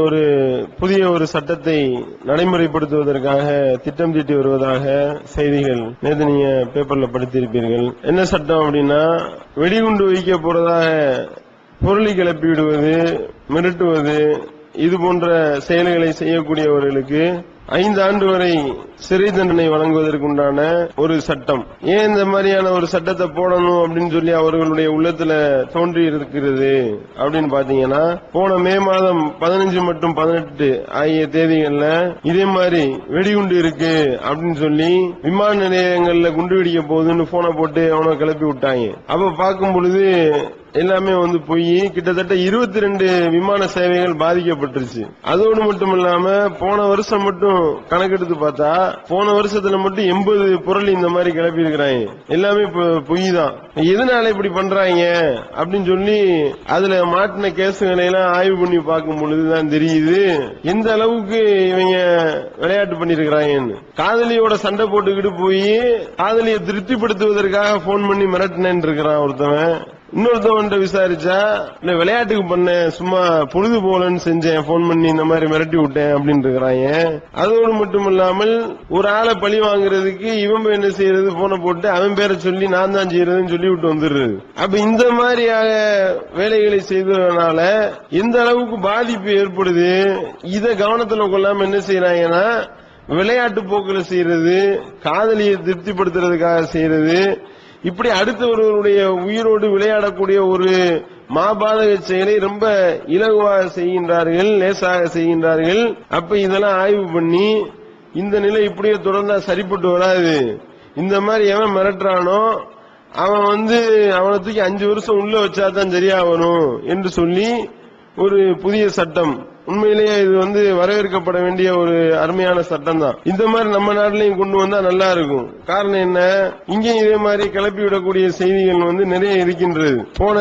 ஒரு புதிய ஒரு சட்டத்தை நடைமுறைப்படுத்துவதற்காக திட்டம் தீட்டி வருவதாக செய்திகள் நேற்று நீங்க பேப்பர்ல படித்திருப்பீர்கள். என்ன சட்டம் அப்படின்னா, வெடிகுண்டு வைக்க போறதாக பொருளை கிளப்பி விடுவது, மிரட்டுவது, இது போன்ற செயல்களை செய்யக்கூடியவர்களுக்கு 5 ஆண்டு வரை சிறை தண்டனை வழங்குவதற்குண்டான ஒரு சட்டம். ஏன் இந்த மாதிரியான ஒரு சட்டத்தை போடணும் அப்படின்னு சொல்லி அவர்களுடைய உள்ளத்துல தோன்றி இருக்கிறது அப்படின்னு பாத்தீங்கன்னா, போன மே மாதம் 15 மற்றும் 18 ஆகிய தேதிகள்ல இதே மாதிரி வெடிகுண்டு இருக்கு அப்படின்னு சொல்லி விமான நிலையங்கள்ல குண்டு வெடிக்க போகுதுன்னு போனை போட்டு அவனை கிளப்பி விட்டாங்க. அப்ப பார்க்கும் பொழுது எல்லாமே போய் கிட்டத்தட்ட 22 விமான சேவைகள் பாதிக்கப்பட்டுருச்சு. அதோடு மட்டும் இல்லாம போன வருஷம் மட்டும் கணக்கெடுத்து பார்த்தா போன வருஷத்துல மட்டும் 80 பொருள் இந்த மாதிரி கிளப்பி இருக்கிறாங்க. எல்லாமே பொய் தான். எதனால இப்படி பண்றாங்க அப்படின்னு சொல்லி அதுல மாட்டின கேசுகளை எல்லாம் ஆய்வு பண்ணி பார்க்கும் பொழுதுதான் தெரியுது எந்த அளவுக்கு இவங்க விளையாட்டு பண்ணிருக்கிறாங்கன்னு. காதலியோட சண்டை போட்டுக்கிட்டு போய் காதலியை திருப்திப்படுத்துவதற்காக போன் பண்ணி மிரட்டினேன்னு இருக்கிறான் ஒருத்தவன். இன்னொருத்தவன்ட்ட விசாரிச்சா, இல்ல விளையாட்டுக்கு பண்ணேன், சும்மா பொழுது போலன்னு செஞ்சேன், போன் பண்ணி இந்த மாதிரி மிரட்டி விட்டேன் அப்படின்னு இருக்கிறாங்க. அதோடு மட்டும் இல்லாமல் ஒரு ஆளை பழி வாங்குறதுக்கு இவன் என்ன செய்யறது, போனை போட்டு அவன் பேரை சொல்லி நான் தான் செய்யறதுன்னு சொல்லி விட்டு வந்துடுறது. அப்ப இந்த மாதிரியாக வேலைகளை செய்ததுனால எந்த அளவுக்கு பாதிப்பு ஏற்படுது, இதை கவனத்துல கொள்ளாம என்ன செய்யறாங்கன்னா, விளையாட்டு போக்குல செய்யறது, காதலியை திருப்திப்படுத்துறதுக்காக செய்யறது, இப்படி அடுத்தவர்களுடைய உயிரோடு விளையாடக்கூடிய ஒரு மாபாதக செயலை ரொம்ப இலகுவாக செய்கின்றார்கள், லேசாக செய்கின்றார்கள். அப்ப இதெல்லாம் ஆய்வு பண்ணி இந்த நிலை இப்படியே தொடர்ந்தா சரிப்பட்டு வராது. இந்த மாதிரி எவன் மிரட்டுறானோ அவன் அவனை தூக்கி 5 வருஷம் உள்ள வச்சாதான் சரியா வரும் என்று சொல்லி ஒரு புதிய சட்டம். உண்மையிலேயே இது வரவேற்கப்பட வேண்டிய ஒரு அருமையான சட்டம் தான். இந்த மாதிரி நம்ம நாட்டிலையும் கொண்டு வந்தா நல்லா இருக்கும். காரணம் என்ன, இங்கேயும் இதே மாதிரி கிளப்பி விடக்கூடிய செய்திகள் நிறைய இருக்கின்றது. போன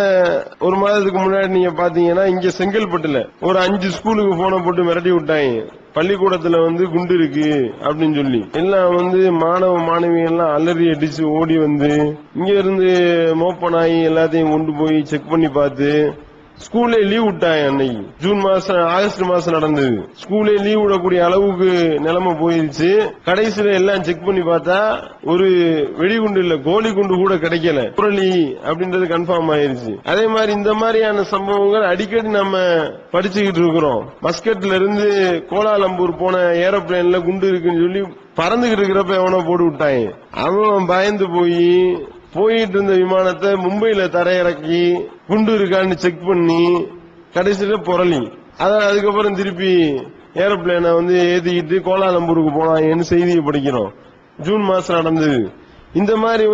ஒரு மாதத்துக்கு முன்னாடி நீங்க பாத்தீங்கன்னா, இங்க செங்கல்பட்டுல ஒரு 5 ஸ்கூலுக்கு போன போட்டு மிரட்டி விட்டாங்க. பள்ளிக்கூடத்துல குண்டு இருக்கு அப்படின்னு சொல்லி எல்லாம் மாணவ மாணவி எல்லாம் அலறி அடிச்சு ஓடி இங்க இருந்து மோப்பன் ஆகி எல்லாத்தையும் கொண்டு போய் செக் பண்ணி பார்த்து ஸ்கூல்ல லீவ் விட்டாங்க. அன்னைக்கு ஜூன் மாசம் ஆகஸ்ட் மாசம் நடந்தது. ஸ்கூல்ல லீவ் விடக்கூடிய அளவுக்கு நிலைமை போயிருச்சு. கடைசியில எல்லாம் செக் பண்ணி பார்த்தா ஒரு வெடிகுண்டு இல்ல, கோலி குண்டு கூட கிடைக்கல. புரளி அப்படின்றது கன்ஃபார்ம் ஆயிருச்சு. அதே மாதிரி இந்த மாதிரியான சம்பவங்கள் அடிக்கடி நம்ம படிச்சுக்கிட்டு இருக்கிறோம். மஸ்கட்ல இருந்து கோலாலம்பூர் போன ஏரோப்ளேன்ல குண்டு இருக்குன்னு சொல்லி பறந்துகிட்டு இருக்கிறப்ப எவனோ போட்டு விட்டாங்க. அவன் பயந்து போயிட்டு இருந்த விமானத்தை மும்பையில தரையிறக்கி குண்டு இருக்கான்னு செக் பண்ணி கடைசியில புரளி. அதுக்கப்புறம் திருப்பி ஏரோப்ளேனை ஏத்திக்கிட்டு கோலாலம்பூருக்கு போனாங்கன்னு செய்தியை படிக்கிறோம். ஜூன் மாசம் நடந்தது. இந்த மாதிரி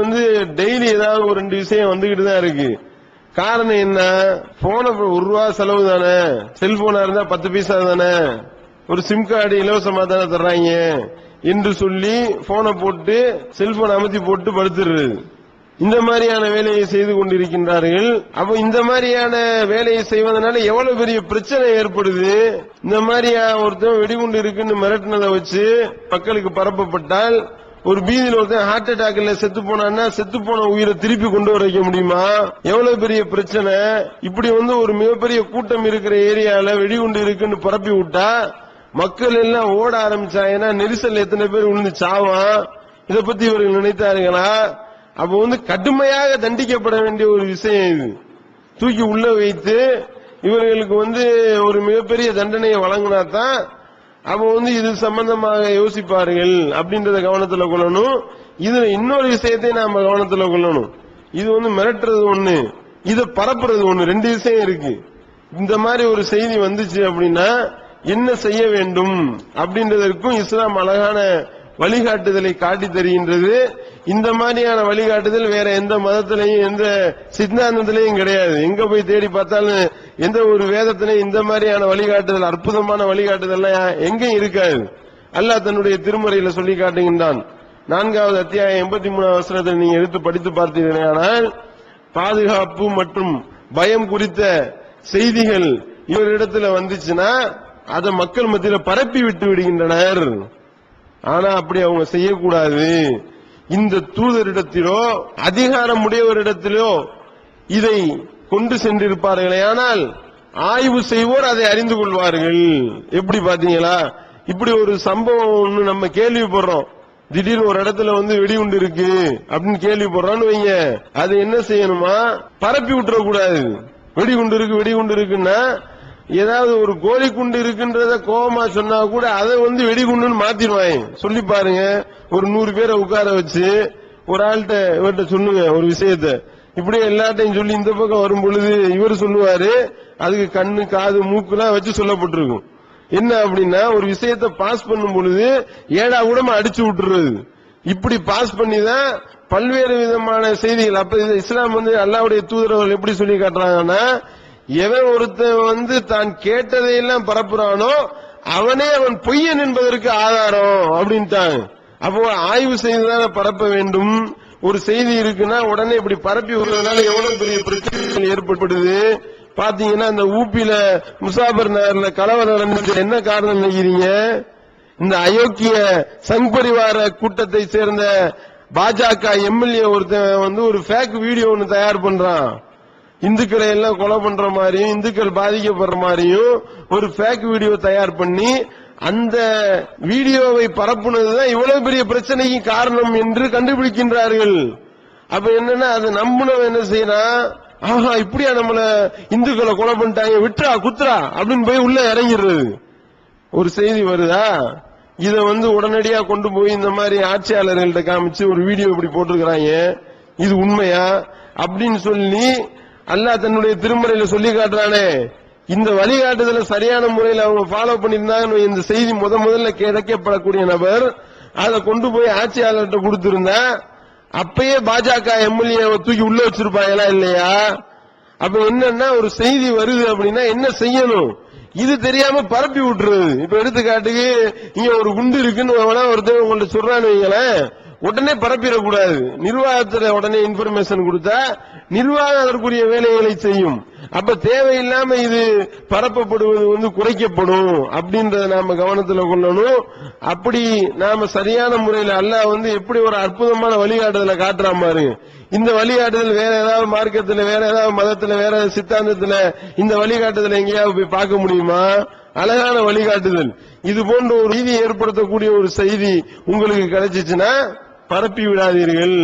டெய்லி ஏதாவது ஒரு 2 விஷயம் வந்துகிட்டு தான் இருக்கு. காரணம் என்ன, போன ₹1 செலவு தானே, செல்போனா இருந்தா 10 பைசா தானே, ஒரு சிம் கார்டு இலவசமா தானே தர்றாங்க என்று சொல்லி போனை போட்டு செல்போன் அமர்த்தி போட்டு படுத்துறது. இந்த மாதிரியான வேலையை செய்து கொண்டிருக்கின்றார்கள். அப்ப இந்த மாதிரியான வேலையை செய்வதனால எவ்வளவு பெரிய பிரச்சனை ஏற்படுது. இந்த மாதிரியா ஒருத்தன் வெடிகுண்டு இருக்குன்னு மிரட்டினதை வச்சு மக்களுக்கு பரப்பப்பட்டால், ஒரு பீதியில் ஒருத்தன் ஹார்ட் அட்டாக்ல செத்து போனான்னா செத்து போன உயிரை திருப்பி கொண்டு வர வைக்க முடியுமா? எவ்வளவு பெரிய பிரச்சனை. இப்படி ஒரு மிகப்பெரிய கூட்டம் இருக்கிற ஏரியால வெடிகுண்டு இருக்குன்னு பரப்பி விட்டா மக்கள் எல்லாம் ஓட ஆரம்பிச்சாங்கன்னா நெரிசல் எத்தனை பேர் விழுந்து சாவான். இதை பத்தி இவர்கள் நினைத்தார்களா? அப்ப கடுமையாக தண்டிக்கப்பட வேண்டிய ஒரு விஷயம் இது. தூக்கி உள்ள வைத்து இவர்களுக்கு ஒரு மிகப்பெரிய தண்டனையை வழங்கினா தான் அப்ப இது சம்பந்தமாக யோசிப்பார்கள் அப்படின்றத கவனத்துல கொள்ளணும். இதுல இன்னொரு விஷயத்தை நாம கவனத்துல கொள்ளணும். இது மிரட்டுறது ஒண்ணு, இதை பரப்புறது ஒண்ணு, 2 விஷயம் இருக்கு. இந்த மாதிரி ஒரு செய்தி வந்துச்சு அப்படின்னா என்ன செய்ய வேண்டும் அப்படின்றதற்கும் இஸ்லாம் அழகான வழிகாட்டுதலை காட்டி தருகின்றது. இந்த மாதிரியான வழிகாட்டுதல் வேற எந்த மதத்திலையும் எந்த சித்தாந்தத்திலையும் கிடையாது. எங்க போய் தேடி பார்த்தாலும் எந்த ஒரு வேதத்திலையும் இந்த மாதிரியான வழிகாட்டுதல், அற்புதமான வழிகாட்டுதல் எங்கேயும் இருக்காது. அல்லாஹ் தன்னுடைய திருமறையில சொல்லி காட்டுகின்றான். 4வது அத்தியாயம் 83வது வசனத்தை நீங்க எடுத்து படித்து பார்த்தீர்களானால், பாதுகாப்பு மற்றும் பயம் குறித்த செய்திகள் இவரிடத்துல வந்துச்சுன்னா அதை மக்கள் மத்தியில பரப்பி விட்டு விடுகின்றனர். ஆனா அப்படி அவங்க செய்யக்கூடாது. இந்த தூதரிடத்திலோ அதிகாரம் உடையவரிடத்திலோ இதை கொண்டு சென்றிருப்பார்களே ஆனால் ஆய்வு செய்வோர் அதை அறிந்து கொள்வார்கள். எப்படி பாத்தீங்களா? இப்படி ஒரு சம்பவம் நம்ம கேள்விப்படுறோம். திடீர்னு ஒரு இடத்துல வெடிகுண்டு இருக்கு அப்படின்னு கேள்விப்படுறோம்னு வைங்க, அது என்ன செய்யணுமா, பரப்பி விட்டுற கூடாது. வெடிகுண்டு இருக்குன்னா ஏதாவது ஒரு கோழிக்குண்டு இருக்குன்றத கோபமா சொன்னா கூட அதை வெடிகுண்டுன்னு மாத்திடுவாங்க. சொல்லி பாருங்க, ஒரு 100 பேரை உட்கார வச்சு ஒரு ஆள்கிட்ட இவர்கிட்ட சொல்லுங்க ஒரு விஷயத்த, இப்படியே எல்லாத்தையும் சொல்லி இந்த பக்கம் வரும் பொழுது இவர் சொல்லுவாரு, அதுக்கு கண்ணு காது மூக்குலாம் வச்சு சொல்லப்பட்டிருக்கும். என்ன அப்படின்னா, ஒரு விஷயத்தை பாஸ் பண்ணும் பொழுது ஏடா கூடமா அடிச்சு விட்டுறது. இப்படி பாஸ் பண்ணி தான் பல்வேறு விதமான செய்திகள். அப்ப இஸ்லாம் அல்லாஹ்வுடைய தூதரவர்கள் எப்படி சொல்லி காட்டுறாங்கன்னா, எவன் ஒருத்தன் தான் கேட்டதையெல்லாம் பரப்புறானோ அவனே அவன் பொய்யன் என்பதற்கு ஆதாரம் அப்படின்ட்டாங்க. அப்போ ஆய்வு செய்துதான பரப்ப வேண்டும். ஒரு செய்தி இருக்குன்னா உடனே இப்படி பரப்பி விடுறதுனால எவ்வளவு பெரிய பிரச்சனைகள் ஏற்படுது. பாத்தீங்கன்னா இந்த ஊப்பில முசாபர் நகர்ல கலவரம் நடந்துச்சு. என்ன காரணம் நினைக்கிறீங்க? இந்த அயோக்கிய சங் பரிவார கூட்டத்தை சேர்ந்த பாஜக எம்எல்ஏ ஒருத்தன் ஒரு ஃபேக் வீடியோ ஒன்னு தயார் பண்றான். இந்துக்களை எல்லாம் கொலை பண்ற மாதிரியும் இந்துக்கள் பாதிக்கப்படுற மாதிரியும் ஒரு ஃபேக் வீடியோ தயார் பண்ணி அந்த வீடியோவை பரப்புனதுதான் இவ்வளவு பெரிய பிரச்சனைக்கு காரணம் என்று கண்டுபிடிக்கின்றார்கள். அப்ப என்னன்னா, அதை நம்பினவன் என்ன செய்யறான், ஆஹா இப்படியா நம்மள இந்துக்களை கொலை பண்ணிட்டாங்க, விட்டுறா குத்துறா அப்படின்னு போய் உள்ள இறங்கிடுறது. ஒரு செய்தி வருதா, இத உடனடியா கொண்டு போய் இந்த மாதிரி ஆட்சியாளர்கள்ட்ட காமிச்சு ஒரு வீடியோ இப்படி போட்டிருக்கிறாங்க, இது உண்மையா அப்படின்னு சொல்லி அல்லாஹ் தன்னுடைய திருமறையில சொல்லி காட்டுறானே. இந்த வழிகாட்டுதல சரியான முறையில் அவங்க ஃபாலோ பண்ணிருந்தாங்க, இந்த செய்தி முதல்ல கிடைக்கப்படக்கூடிய நபர் அதை கொண்டு போய் ஆட்சியாளர்கிட்ட கொடுத்திருந்தா அப்பயே பாஜக எம்எல்ஏ தூக்கி உள்ள வச்சிருப்பாங்களா இல்லையா? அப்ப என்னன்னா, ஒரு செய்தி வருது அப்படின்னா என்ன செய்யணும், இது தெரியாம பரப்பி விட்டுருது. இப்ப எடுத்துக்காட்டுக்கு இங்க ஒரு குண்டு இருக்குன்னு ஒருத்தர் உங்கள்ட்ட சொல்றான்னு வைங்களேன், உடனே பரப்பிடக்கூடாது. நிர்வாகத்துல உடனே இன்ஃபர்மேஷன் கொடுத்தா நிர்வாகம் அதற்குரிய வேலைகளை செய்யும். அப்ப தேவையில்லாம இது பரப்பப்படுவது குறைக்கப்படும் அப்படின்றத நாம கவனத்துல கொள்ளணும். அப்படி நாம சரியான முறையில் அல்லாஹ் எப்படி ஒரு அற்புதமான வழிகாட்டுதலை காட்டுறா பாருங்க. இந்த வழிகாட்டுதல் வேற ஏதாவது மார்க்கத்துல, வேற ஏதாவது மதத்துல, வேற சித்தாந்தத்துல இந்த வழிகாட்டுதல் எங்கேயாவது போய் பார்க்க முடியுமா? அழகான வழிகாட்டுதல். இது போன்ற ஒரு செய்தி ஏற்படுத்தக்கூடிய ஒரு செய்தி உங்களுக்கு கிடைச்சிச்சுன்னா பரப்பி விடாதீர்கள்.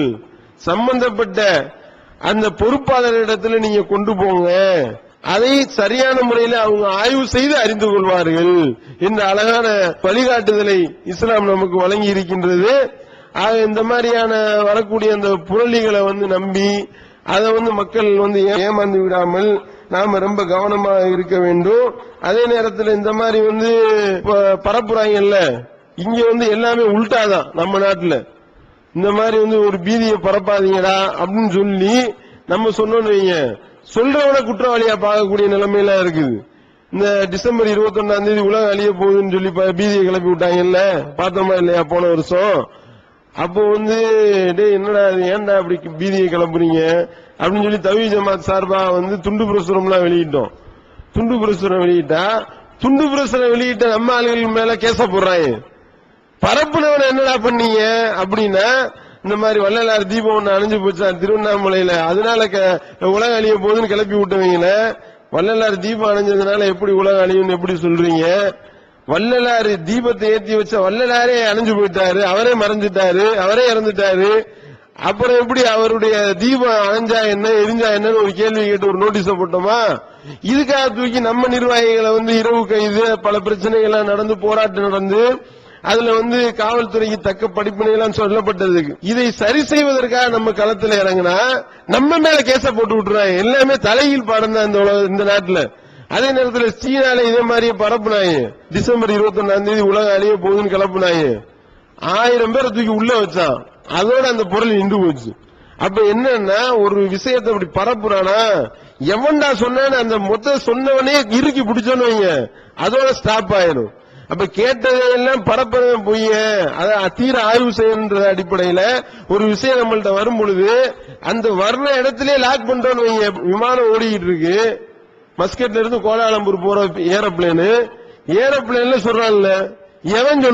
சம்பந்தப்பட்ட அந்த பொறுப்பாளரிடத்துல நீங்க கொண்டு போங்க, அதை சரியான முறையில் அவங்க ஆய்வு செய்து அறிந்து கொள்வார்கள் என்ற அழகான வழிகாட்டுதலை இஸ்லாம் நமக்கு வழங்கி இருக்கின்றது. ஆக இந்த மாதிரியான வரக்கூடிய அந்த புரளிகளை நம்பி அதை மக்கள் ஏமாந்து விடாமல் நாம ரொம்ப கவனமாக இருக்க வேண்டும். அதே நேரத்தில் இந்த மாதிரி பரப்புறாங்கல்ல, இங்க எல்லாமே உள்டாதான். நம்ம நாட்டுல இந்த மாதிரி ஒரு பீதியை பரப்பாதீங்கடா அப்படின்னு சொல்லி நம்ம சொன்னோன்னு வைங்க, சொல்றவன குற்றவாளியா பார்க்கக்கூடிய நிலைமையில இருக்குது. இந்த டிசம்பர் 21 உலகம் அழிய போகுதுன்னு சொல்லி பீதியை கிளப்பி விட்டாங்கல்ல, பார்த்தோமா இல்லையா போன வருஷம்? அப்போ என்னடா ஏன்டா அப்படி பீதியை கிளப்புறீங்க அப்படின்னு சொல்லி தவி ஜமாத் சார்பா துண்டு பிரசுரம் எல்லாம் வெளியிட்டோம். துண்டு பிரசுரம் வெளியிட்டா, துண்டு பிரசுரம் வெளியிட்ட நம்ம ஆளுகள் மேல கேச போடுறாங்க. பரப்புனவன என்னடா பண்ணீங்க அப்படின்னா, இந்த மாதிரி வள்ளலார் தீபம் ஒண்ணு அணைஞ்சு போச்சா திருவண்ணாமலையில, அதனால உலகம் அழிய போகுதுன்னு கிளப்பி விட்டவங்கள, வள்ளலார் தீபம் அணைஞ்சதுனால எப்படி உலகம் அழியும்னு எப்படி சொல்றீங்க? வள்ளலார் தீபத்தை ஏற்றி வச்ச வள்ளலாரே அணைஞ்சு போயிட்டாரு, அவரே மறைஞ்சிட்டாரு, அவரே இறந்துட்டாரு. அப்புறம் எப்படி அவருடைய தீபம் அணைஞ்சா என்ன எரிஞ்சா என்னன்னு ஒரு கேள்வி கேட்டு ஒரு நோட்டீஸ் போட்டோமா? இதுக்காக தூக்கி நம்ம நிர்வாகிகளை இரவு கைது, பல பிரச்சனைகள் நடந்து, போராட்டம் நடந்து, அதுல காவல்துறைக்கு தக்க படிப்பினை எல்லாம் சொல்லப்பட்டதுக்கு இதை சரி செய்வதற்காக நம்ம களத்துல இறங்கினா நம்ம மேல கேச போட்டு விட்டுறாங்க. எல்லாமே தலையில் பாடம் தான் இந்த நாட்டுல. அதே நேரத்தில் சீனால இதே மாதிரியே பரப்புனாங்க. டிசம்பர் 21 உலகம் அழிய போகுதுன்னு கிளப்புனாங்க. 1000 பேரை தூக்கி உள்ள வச்சான். அதோட அந்த பொருள் நின்று போச்சு. அப்ப என்னன்னா, ஒரு விஷயத்தை அப்படி பரப்புறானா, எவன்டா சொன்னான்னு அந்த மொத்த சொன்னவனே இறுக்கி பிடிச்சோன்னு வைங்க, அதோட ஸ்டாப் ஆயிடும். அப்ப கேட்டதையெல்லாம் பரப்புறவன் பொய்ய, அதை தீர ஆய்வு செய்யன்ற அடிப்படையில ஒரு விஷயம் நம்மள்ட்ட வரும் பொழுது அந்த வர்ற இடத்திலே லாக் பண்றோன்னு வைங்க. விமானம் ஓடிக்கிட்டு இருக்கு, மஸ்கட்ல இருந்து கோலாலம்பூர் போற ஏரோப்ளேன்ல சொல்றான்ல, எவன்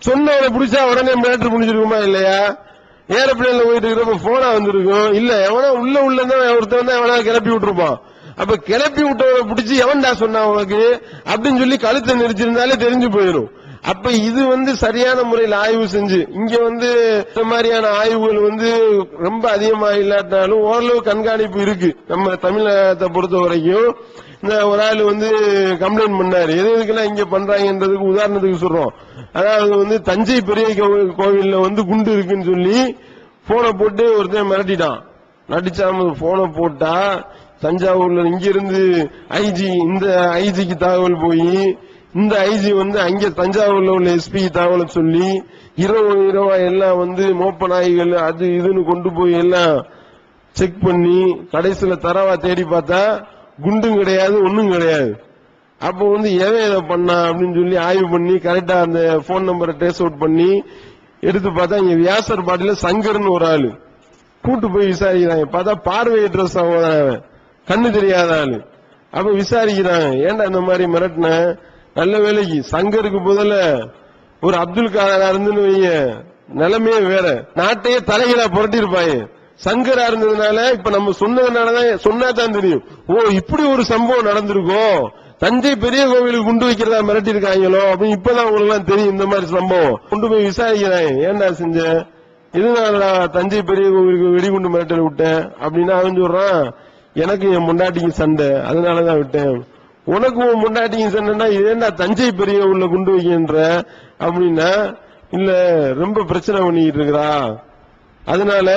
சொன்னவனை பிடிச்சா உடனே மேட்டர் முடிஞ்சிருக்குமா இல்லையா? ஏரோப்ளேன்ல போயிட்டு இருக்கிறப்ப போனா வந்திருக்கும் இல்ல, எவனா உள்ளதான் ஒருத்தன் தான் எவனா கிளப்பி விட்டுருப்பான். அப்ப கிளப்பி விட்டவரை பிடிச்சி எவன்டா சொன்னா உனக்கு அப்படின்னு சொல்லி கழுத்தை நெரிச்சிருந்தாலே தெரிஞ்சு போயிடும். அப்ப இது சரியான முறையில் ஆய்வு செஞ்சு இங்க இந்த மாதிரியான ஆய்வுகள் ரொம்ப அதிகமா இல்லாட்டாலும் ஓரளவு கண்காணிப்பு இருக்கு. நம்ம தமிழகத்தை பொறுத்த வரைக்கும் இந்த ஒரு ஆள் கம்ப்ளைண்ட் பண்ணாரு, எதுக்கெல்லாம் இங்க பண்றாங்கன்றதுக்கு உதாரணத்துக்கு சொல்றோம். அதாவது தஞ்சை பெரிய கோவில்ல குண்டு இருக்குன்னு சொல்லி போனை போட்டு ஒருத்தன் மிரட்டிட்டான். நடிச்சாம போனை போட்டா தஞ்சாவூர்ல இங்க இருந்து ஐஜி இந்த ஐஜிக்கு தகவல் போய் இந்த ஐஜி அங்க தஞ்சாவூர்ல உள்ள எஸ்பி தகவலை சொல்லி இரவா எல்லாம் மோப்ப நாய்கள் அது இதுன்னு கொண்டு போய் எல்லாம் செக் பண்ணி கடைசியில தரவா தேடி பார்த்தா குண்டும் கிடையாது ஒண்ணும் கிடையாது. அப்போ எவன் இதை பண்ணா அப்படின்னு சொல்லி ஆய்வு பண்ணி கரெக்டா அந்த போன் நம்பரை ட்ரேஸ் அவுட் பண்ணி எடுத்து பார்த்தா இங்க வியாசர் பாட்டில சங்கர்னு ஒரு ஆளு கூட்டு போய் விசாரிக்கிறாங்க. பார்த்தா பார்வையற்ற சகோதரன், கண்ணு தெரியாத ஆளு. அப்ப விசாரிக்கிறாங்க, ஏன்டா இந்த மாதிரி மிரட்டின, நல்ல வேலைக்கு சங்கருக்கு பதில ஒரு அப்துல் காதரா இருந்துன்னு வைங்க நிலைமையே வேற, நாட்டையே தலைகளா புரட்டி இருப்பாங்க. சங்கரா இருந்ததுனால இப்ப நம்ம சொன்னதுனாலதான் சொன்னாதான் தெரியும், ஓ இப்படி ஒரு சம்பவம் நடந்திருக்கோம், தஞ்சை பெரிய கோவிலுக்கு குண்டு வைக்கிறதா மிரட்டி இருக்காங்களோ அப்படின்னு இப்பதான் உங்களுக்கு எல்லாம் தெரியும். இந்த மாதிரி சம்பவம் கொண்டு போய் விசாரிக்கிறாங்க, ஏன்டா செஞ்ச, இதனால தஞ்சை பெரிய கோவிலுக்கு வெடிகுண்டு மிரட்டல் விட்டேன் அப்படின்னா அவன் சொல்றான், எனக்கு என் முண்டாட்டிக்கு சண்டை அதனாலதான் விட்டேன். உனக்கு உன் முண்டாட்டிக்கு சண்டைன்னா ஏன்னா தஞ்சை பெரிய உள்ள குண்டு வைக்கின்ற அப்படின்னா, இல்ல ரொம்ப பிரச்சனை பண்ணிட்டு இருக்கிறா அதனால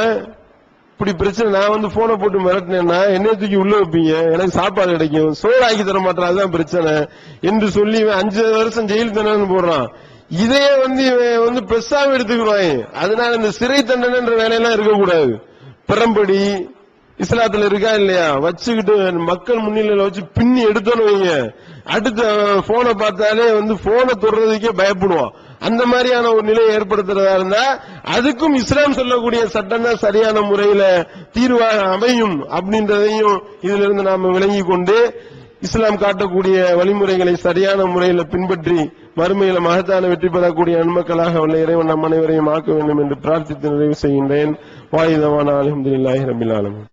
இப்படி பிரச்சனை, நான் போனை போட்டு மிரட்டினேன்னா என்னைய தூக்கி உள்ள வைப்பீங்க, எனக்கு சாப்பாடு கிடைக்கும், சோறு ஆக்கி தர மாட்டேன், அதுதான் பிரச்சனை என்று சொல்லி 5 வருஷம் ஜெயில் தண்டனை போடுறான். இதையே இவன் பெருசாக எடுத்துக்கிறான். அதனால இந்த சிறை தண்டனைன்ற வேலையெல்லாம் இருக்கக்கூடாது. பிறம்படி இஸ்லாத்துல இருக்கா இல்லையா, வச்சுக்கிட்டு மக்கள் முன்னிலையில வச்சு பின்னி எடுத்தோன்னு வைங்க, அடுத்த போனை பார்த்தாலே போனை தொடுறதுக்கே பயப்படுவான். அந்த மாதிரியான ஒரு நிலையை ஏற்படுத்துறதா இருந்தா அதுக்கும் இஸ்லாம் சொல்லக்கூடிய சட்டம் தான் சரியான முறையில தீர்வாக அமையும் அப்படின்றதையும் இதுல இருந்து நாம விளங்கி கொண்டு இஸ்லாம் காட்டக்கூடிய வழிமுறைகளை சரியான முறையில் பின்பற்றி மறுமையில மகத்தான வெற்றி பெறக்கூடிய நன்மக்களாக உள்ள இறைவன் நம் அனைவரையும் ஆக்க வேண்டும் என்று பிரார்த்தித்து நிறைவு செய்கின்றேன். வாயுதவான அல்ஹம்துலில்லாஹி ரப்பில் ஆலமீன்.